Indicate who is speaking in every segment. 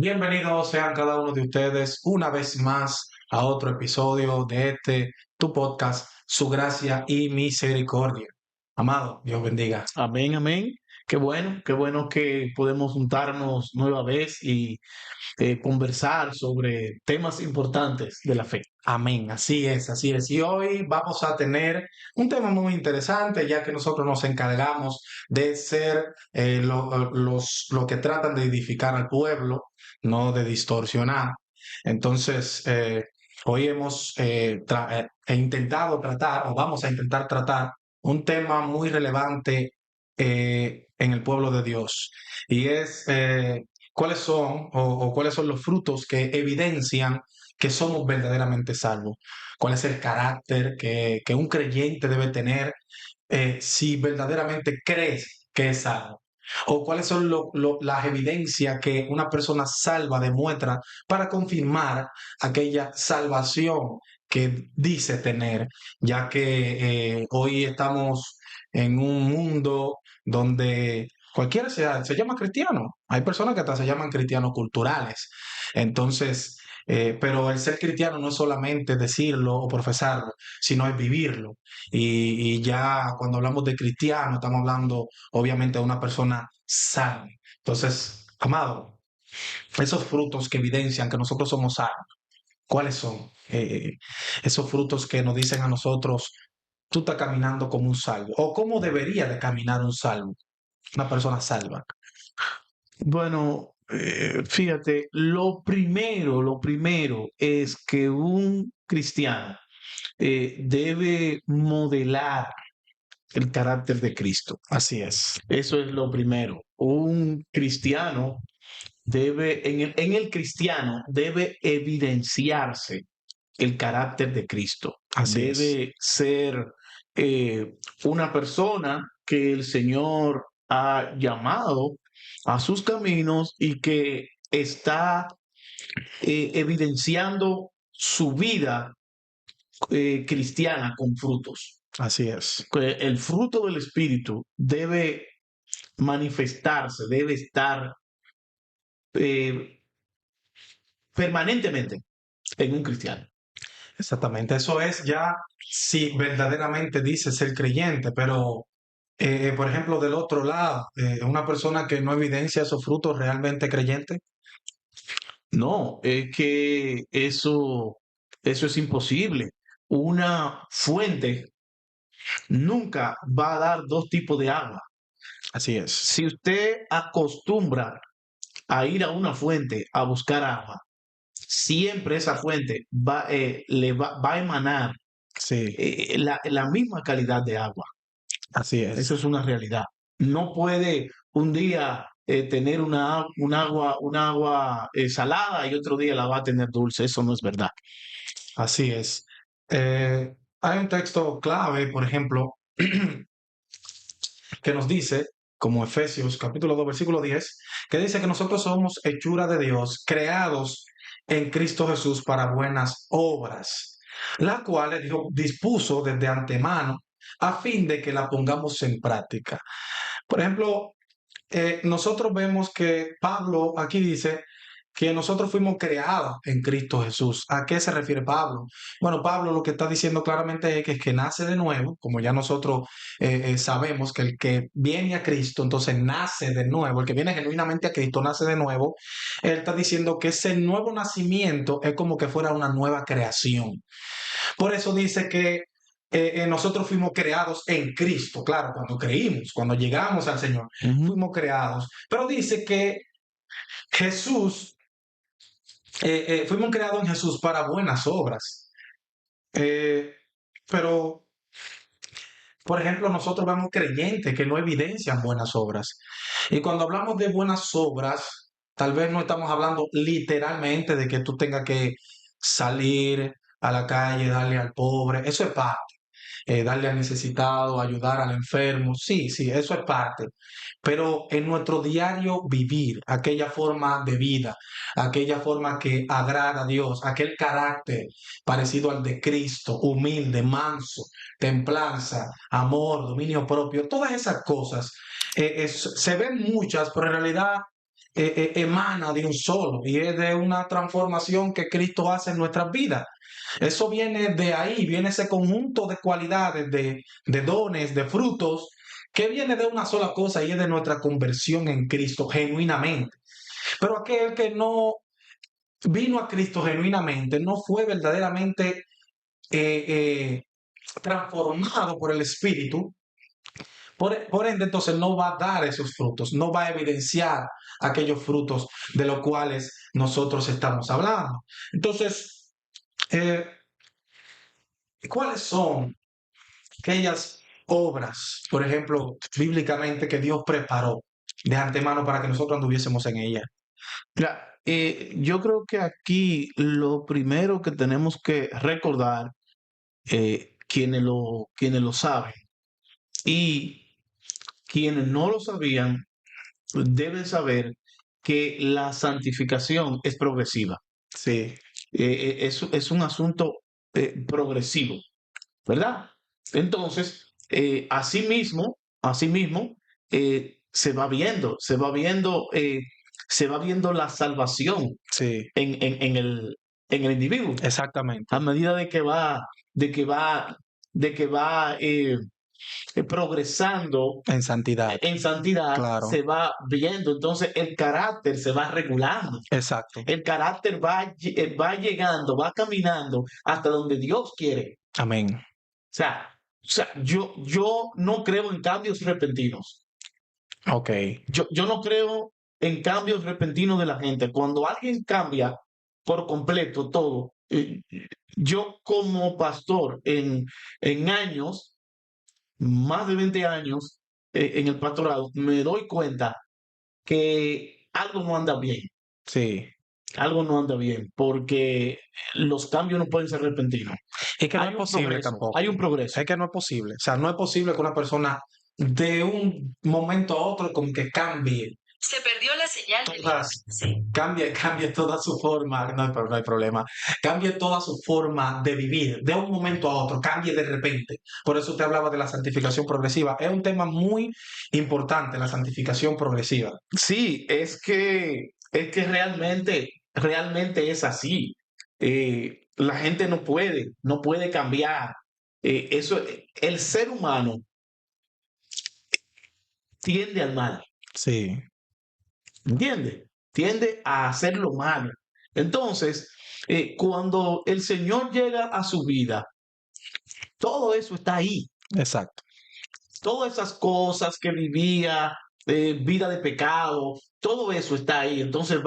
Speaker 1: Bienvenidos sean cada uno de ustedes una vez más a otro episodio de tu podcast, Su Gracia y Misericordia. Amado, Dios bendiga.
Speaker 2: Amén, amén. Qué bueno que podemos juntarnos nueva vez y conversar sobre temas importantes de la fe.
Speaker 1: Amén, así es, así es. Y hoy vamos a tener un tema muy interesante, ya que nosotros nos encargamos de ser los que tratan de edificar al pueblo, no de distorsionar. Entonces, hoy hemos intentado tratar, o vamos a intentar tratar, un tema muy relevante en el pueblo de Dios, y es cuáles son o cuáles son los frutos que evidencian que somos verdaderamente salvos, cuál es el carácter que un creyente debe tener si verdaderamente crees que es salvo, o cuáles son las evidencias que una persona salva demuestra para confirmar aquella salvación que dice tener, ya que hoy estamos en un mundo donde cualquiera se llama cristiano. Hay personas que hasta se llaman cristianos culturales. Entonces, pero el ser cristiano no es solamente decirlo o profesarlo, sino es vivirlo. Y ya cuando hablamos de cristiano, estamos hablando obviamente de una persona sana. Entonces, amado, esos frutos que evidencian que nosotros somos sanos, ¿cuáles son? Esos frutos que nos dicen a nosotros, tú estás caminando como un salvo, o cómo debería de caminar un salvo, una persona salva.
Speaker 2: Bueno, fíjate, lo primero es que un cristiano debe modelar el carácter de Cristo.
Speaker 1: Así es.
Speaker 2: Eso es lo primero. Un cristiano debe, en el cristiano debe evidenciarse el carácter de Cristo.
Speaker 1: Así es.
Speaker 2: Debe ser eh, una persona que el Señor ha llamado a sus caminos y que está evidenciando su vida cristiana con frutos.
Speaker 1: Así es.
Speaker 2: Que el fruto del Espíritu debe manifestarse, debe estar eh, permanentemente en un cristiano.
Speaker 1: Exactamente. Eso es ya si verdaderamente dice ser creyente, pero por ejemplo, del otro lado, una persona que no evidencia esos frutos realmente creyente.
Speaker 2: No, es que eso es imposible. Una fuente nunca va a dar dos tipos de agua.
Speaker 1: Así es.
Speaker 2: Si usted acostumbra a ir a una fuente a buscar agua, siempre esa fuente va a emanar
Speaker 1: Sí,
Speaker 2: la misma calidad de agua.
Speaker 1: así es.
Speaker 2: Eso es una realidad. No puede un día tener un agua salada y otro día la va a tener dulce. Eso no es verdad.
Speaker 1: Así es. Hay un texto clave, por ejemplo, que nos dice, como Efesios capítulo 2 versículo 10, que dice que nosotros somos hechura de Dios, creados en Cristo Jesús para buenas obras, las cuales Dios dispuso desde antemano a fin de que la pongamos en práctica. Por ejemplo, nosotros vemos que Pablo aquí dice que nosotros fuimos creados en Cristo Jesús. ¿A qué se refiere Pablo? Bueno, Pablo lo que está diciendo claramente es que nace de nuevo, como ya nosotros sabemos que el que viene a Cristo, entonces nace de nuevo, el que viene genuinamente a Cristo nace de nuevo. Él está diciendo que ese nuevo nacimiento es como que fuera una nueva creación. Por eso dice que nosotros fuimos creados en Cristo, claro, cuando creímos, cuando llegamos al Señor,
Speaker 2: Ujú.
Speaker 1: fuimos creados. Pero dice que Jesús, fuimos creados en Jesús para buenas obras. Eh, pero, por ejemplo, nosotros vemos creyentes que no evidencian buenas obras. Y cuando hablamos de buenas obras, tal vez no estamos hablando literalmente de que tú tengas que salir a la calle, darle al pobre. Eso es parte. Darle al necesitado, ayudar al enfermo. Sí, sí, eso es parte. Pero en nuestro diario vivir, aquella forma de vida, aquella forma que agrada a Dios, aquel carácter parecido al de Cristo, humilde, manso, templanza, amor, dominio propio, todas esas cosas, se ven muchas, pero en realidad emana de un solo y es de una transformación que Cristo hace en nuestras vidas. Eso viene de ahí, viene ese conjunto de cualidades, de dones, de frutos, que viene de una sola cosa y es de nuestra conversión en Cristo genuinamente. Pero aquel que no vino a Cristo genuinamente, no fue verdaderamente eh, eh, transformado por el Espíritu, por ende, entonces no va a dar esos frutos, no va a evidenciar aquellos frutos de los cuales nosotros estamos hablando. Entonces, eh, ¿cuáles son aquellas obras, por ejemplo, bíblicamente, que Dios preparó de antemano para que nosotros anduviésemos en ella?
Speaker 2: Mira, yo creo que aquí lo primero que tenemos que recordar, quienes lo saben y quienes no lo sabían, deben saber que la santificación es progresiva.
Speaker 1: Sí,
Speaker 2: Es un asunto progresivo, ¿verdad? Entonces, asimismo, se va viendo la salvación
Speaker 1: sí,
Speaker 2: en, en- en el, en el individuo
Speaker 1: exactamente,
Speaker 2: a medida de que va, de que va progresando
Speaker 1: en santidad,
Speaker 2: en santidad,
Speaker 1: claro,
Speaker 2: se va viendo, entonces el carácter se va regulando.
Speaker 1: exacto,
Speaker 2: El carácter va llegando, va caminando hasta donde Dios quiere.
Speaker 1: amén,
Speaker 2: Yo no creo en cambios repentinos.
Speaker 1: ok,
Speaker 2: Yo no creo en cambios repentinos de la gente. Cuando alguien cambia por completo todo, yo como pastor en años, más de 20 años en el pastorado, me doy cuenta que algo no anda bien.
Speaker 1: sí.
Speaker 2: Algo no anda bien, porque los cambios no pueden ser repentinos.
Speaker 1: Es que no es posible
Speaker 2: Hay
Speaker 1: tampoco.
Speaker 2: un progreso.
Speaker 1: Es que no es posible. O sea, no es posible que una persona de un momento a otro como que cambie
Speaker 3: Se perdió la señal del
Speaker 1: todas,
Speaker 3: sí.
Speaker 1: cambie toda su forma, no hay problema, cambie toda su forma de vivir de un momento a otro, cambie de repente. Por eso te hablaba de la santificación progresiva. Es un tema muy importante, la santificación progresiva.
Speaker 2: Sí, es que realmente es así. La gente no puede cambiar. El ser humano tiende al mal,
Speaker 1: Sí,
Speaker 2: ¿entiendes? Tiende a hacer lo malo. Entonces, cuando el Señor llega a su vida, todo eso está ahí.
Speaker 1: exacto,
Speaker 2: Todas esas cosas que vivía, vida de pecado, todo eso está ahí. Entonces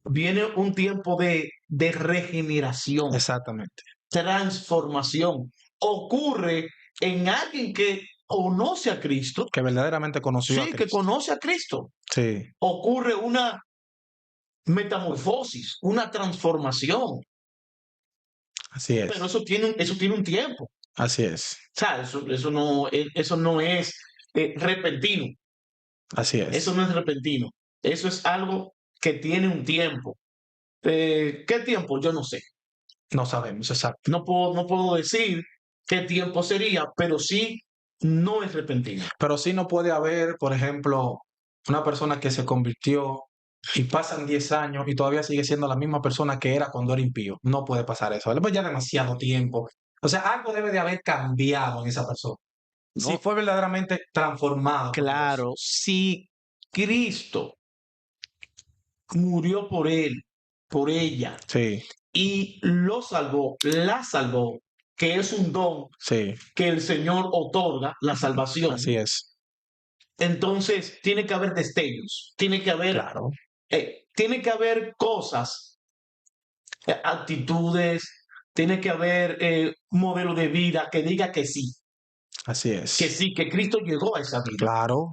Speaker 2: viene un tiempo de regeneración,
Speaker 1: exactamente.
Speaker 2: transformación. Ocurre en alguien que conoce a Cristo,
Speaker 1: Que verdaderamente conoció a
Speaker 2: sí, que
Speaker 1: Cristo.
Speaker 2: conoce a Cristo.
Speaker 1: Sí,
Speaker 2: Ocurre una metamorfosis, una transformación,
Speaker 1: así
Speaker 2: pero
Speaker 1: es,
Speaker 2: eso tiene un tiempo.
Speaker 1: así es,
Speaker 2: O sea, eso no es repentino.
Speaker 1: así
Speaker 2: Eso
Speaker 1: es.
Speaker 2: no es repentino. Eso es algo que tiene un tiempo. ¿Qué tiempo? Yo no sé.
Speaker 1: No sabemos, exacto.
Speaker 2: No puedo decir qué tiempo sería, pero sí no es repentino.
Speaker 1: Pero sí no puede haber, por ejemplo, una persona que se convirtió y pasan 10 años y todavía sigue siendo la misma persona que era cuando era impío. No puede pasar eso. Después ya demasiado tiempo. O sea, algo debe de haber cambiado en esa persona. Si
Speaker 2: No,
Speaker 1: fue verdaderamente transformado por Dios.
Speaker 2: claro, si Cristo murió por él, por ella,
Speaker 1: Sí,
Speaker 2: y lo salvó, la salvó, que es un don
Speaker 1: sí,
Speaker 2: que el Señor otorga, la salvación,
Speaker 1: así es.
Speaker 2: entonces tiene que haber destellos,
Speaker 1: Claro,
Speaker 2: tiene que haber cosas, actitudes, tiene que haber un modelo de vida que diga
Speaker 1: así
Speaker 2: que
Speaker 1: es.
Speaker 2: sí, que Cristo llegó a esa vida.
Speaker 1: Claro,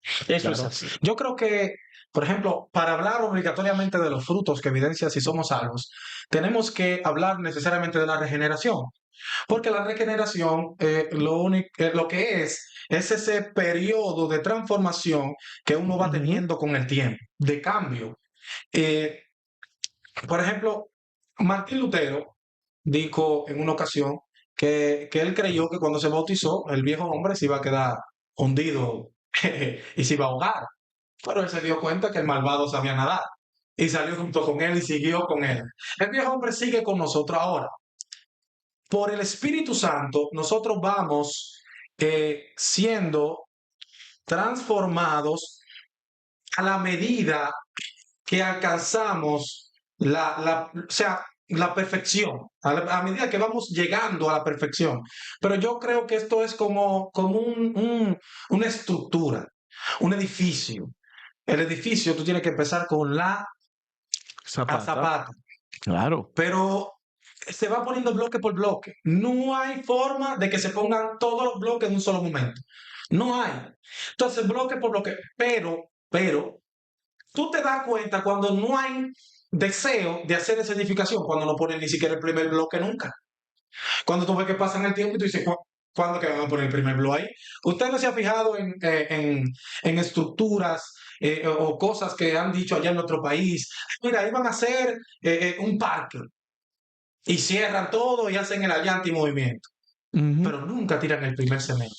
Speaker 2: Eso es
Speaker 1: claro.
Speaker 2: así.
Speaker 1: Yo creo que, por ejemplo, para hablar obligatoriamente de los frutos que evidencia si somos salvos, tenemos que hablar necesariamente de la regeneración. Porque la regeneración, lo que es ese periodo de transformación que uno va
Speaker 2: Ujú.
Speaker 1: teniendo con el tiempo, de cambio. Eh, por ejemplo, Martín Lutero dijo en una ocasión que él creyó que cuando se bautizó, el viejo hombre se iba a quedar hundido y se iba a ahogar. Pero él se dio cuenta que el malvado sabía nadar y salió junto con él y siguió con él. El viejo hombre sigue con nosotros ahora. Por el Espíritu Santo, nosotros vamos siendo transformados a la medida que alcanzamos o sea, la perfección, a medida que vamos llegando a la perfección. Pero yo creo que esto es como una estructura, un edificio. El edificio tú tienes que empezar con la zapata,
Speaker 2: Claro.
Speaker 1: pero se va poniendo bloque por bloque. No hay forma de que se pongan todos los bloques en un solo momento. No hay. Entonces, bloque por bloque. Pero, tú te das cuenta cuando no hay deseo de hacer esa edificación, cuando no ponen ni siquiera el primer bloque nunca. Cuando tú ves que pasan el tiempo y tú dices, ¿cuándo que van a poner el primer bloque ahí? ¿Usted no se ha fijado en estructuras o cosas que han dicho allá en nuestro país? Mira, iban a hacer un parque y cierran todo y hacen el allante y movimiento, pero nunca tiran el primer cemento.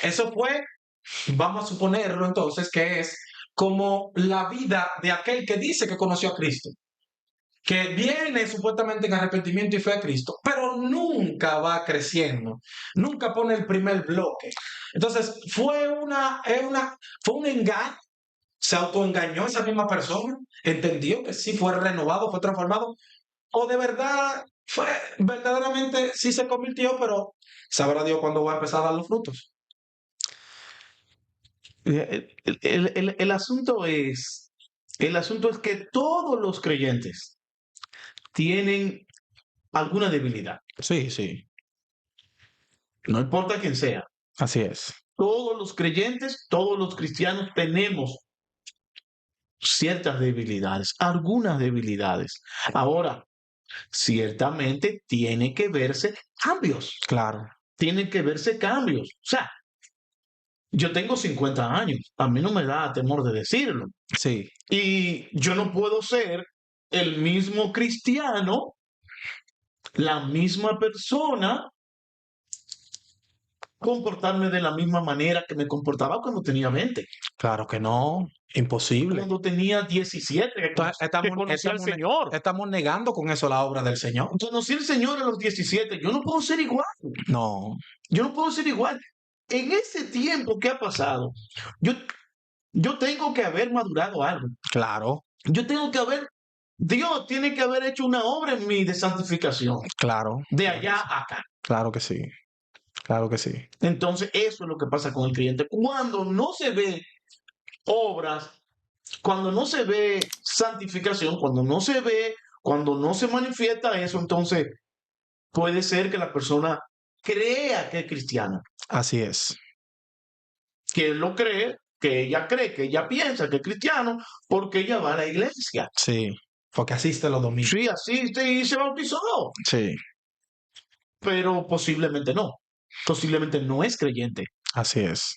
Speaker 1: Eso fue, vamos a suponerlo entonces, que es como la vida de aquel que dice que conoció a Cristo, que viene supuestamente en arrepentimiento y fe a Cristo, pero nunca va creciendo, nunca pone el primer bloque. Entonces, fue un engaño, se autoengañó esa misma persona, entendió que sí fue renovado, fue transformado, o de verdad verdaderamente sí se convirtió, pero sabrá Dios cuándo va a empezar a dar los frutos.
Speaker 2: El asunto es que todos los creyentes tienen alguna debilidad.
Speaker 1: Sí, sí,
Speaker 2: No importa quién sea.
Speaker 1: así es.
Speaker 2: Todos los creyentes, todos los cristianos tenemos ciertas debilidades, algunas debilidades. Ahora, ciertamente tiene que verse cambios.
Speaker 1: Claro.
Speaker 2: Tienen que verse cambios. O sea, yo tengo 50 años, a mí no me da temor de decirlo.
Speaker 1: Sí,
Speaker 2: Y yo no puedo ser el mismo cristiano, la misma persona, comportarme de la misma manera que me comportaba cuando tenía 20,
Speaker 1: claro que no, imposible.
Speaker 2: cuando tenía 17, que
Speaker 1: Entonces,
Speaker 2: conocí al Señor.
Speaker 1: estamos negando con eso la obra del Señor.
Speaker 2: Conocí al Señor a los 17, yo no puedo ser igual.
Speaker 1: No,
Speaker 2: Yo no puedo ser igual. En ese tiempo que ha pasado, yo tengo que haber madurado algo.
Speaker 1: claro,
Speaker 2: Yo tengo que haber, Dios tiene que haber hecho una obra en mí de santificación,
Speaker 1: claro,
Speaker 2: de allá a acá.
Speaker 1: claro que sí, claro que sí.
Speaker 2: Entonces, eso es lo que pasa con el creyente. Cuando no se ve obras, cuando no se ve santificación, cuando no se manifiesta eso, entonces puede ser que la persona crea que es cristiana,
Speaker 1: Así es.
Speaker 2: que él lo cree, que ella piensa que es cristiano, porque ella va a la iglesia.
Speaker 1: Sí, porque asiste los domingos.
Speaker 2: Sí, asiste y se bautizó,
Speaker 1: Sí,
Speaker 2: pero posiblemente no. Posiblemente no es creyente,
Speaker 1: así es.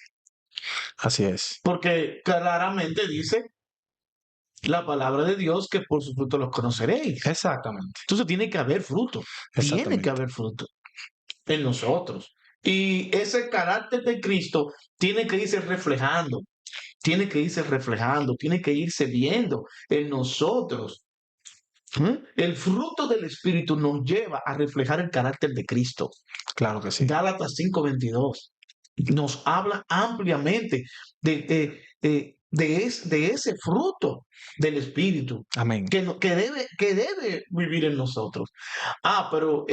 Speaker 1: Así es.
Speaker 2: porque claramente dice la palabra de Dios que por su fruto los conoceréis.
Speaker 1: Exactamente.
Speaker 2: Entonces tiene que haber fruto, tiene que
Speaker 1: Exactamente.
Speaker 2: haber fruto en nosotros. Y ese carácter de Cristo tiene que irse reflejando, tiene que irse reflejando, tiene que irse viendo en nosotros. El fruto del Espíritu nos lleva a reflejar el carácter de Cristo.
Speaker 1: Claro que sí.
Speaker 2: Gálatas 5:22 nos habla ampliamente de ese fruto del Espíritu
Speaker 1: Amén.
Speaker 2: que debe vivir en nosotros. Pero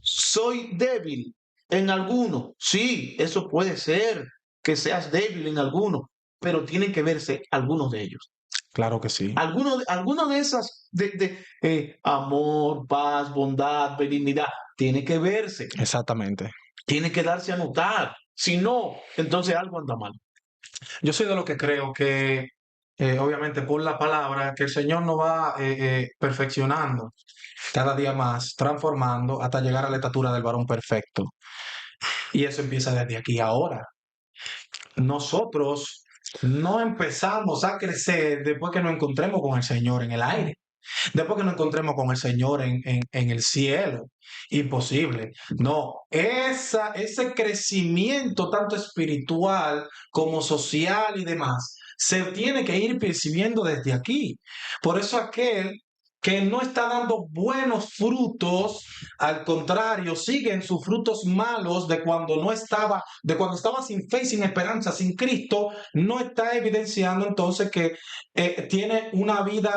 Speaker 2: soy débil en alguno. Sí, eso puede ser que seas débil en alguno, pero tienen que verse algunos de ellos.
Speaker 1: Claro que sí.
Speaker 2: Alguno de esas amor, paz, bondad, benignidad, tiene que verse,
Speaker 1: Exactamente.
Speaker 2: tiene que darse a notar. Si no, entonces algo anda mal.
Speaker 1: Yo soy de lo que creo que, obviamente, por la palabra, que el Señor nos va perfeccionando cada día más, transformando hasta llegar a la estatura del varón perfecto. Y eso empieza desde aquí ahora. Nosotros no empezamos a crecer después que nos encontremos con el Señor en el aire. después que nos encontremos con el Señor en el cielo. Imposible. No, ese crecimiento tanto espiritual como social y demás se tiene que ir percibiendo desde aquí. Por eso aquel que no está dando buenos frutos, al contrario, siguen sus frutos malos de cuando estaba sin fe y sin esperanza, sin Cristo, no está evidenciando entonces que tiene una vida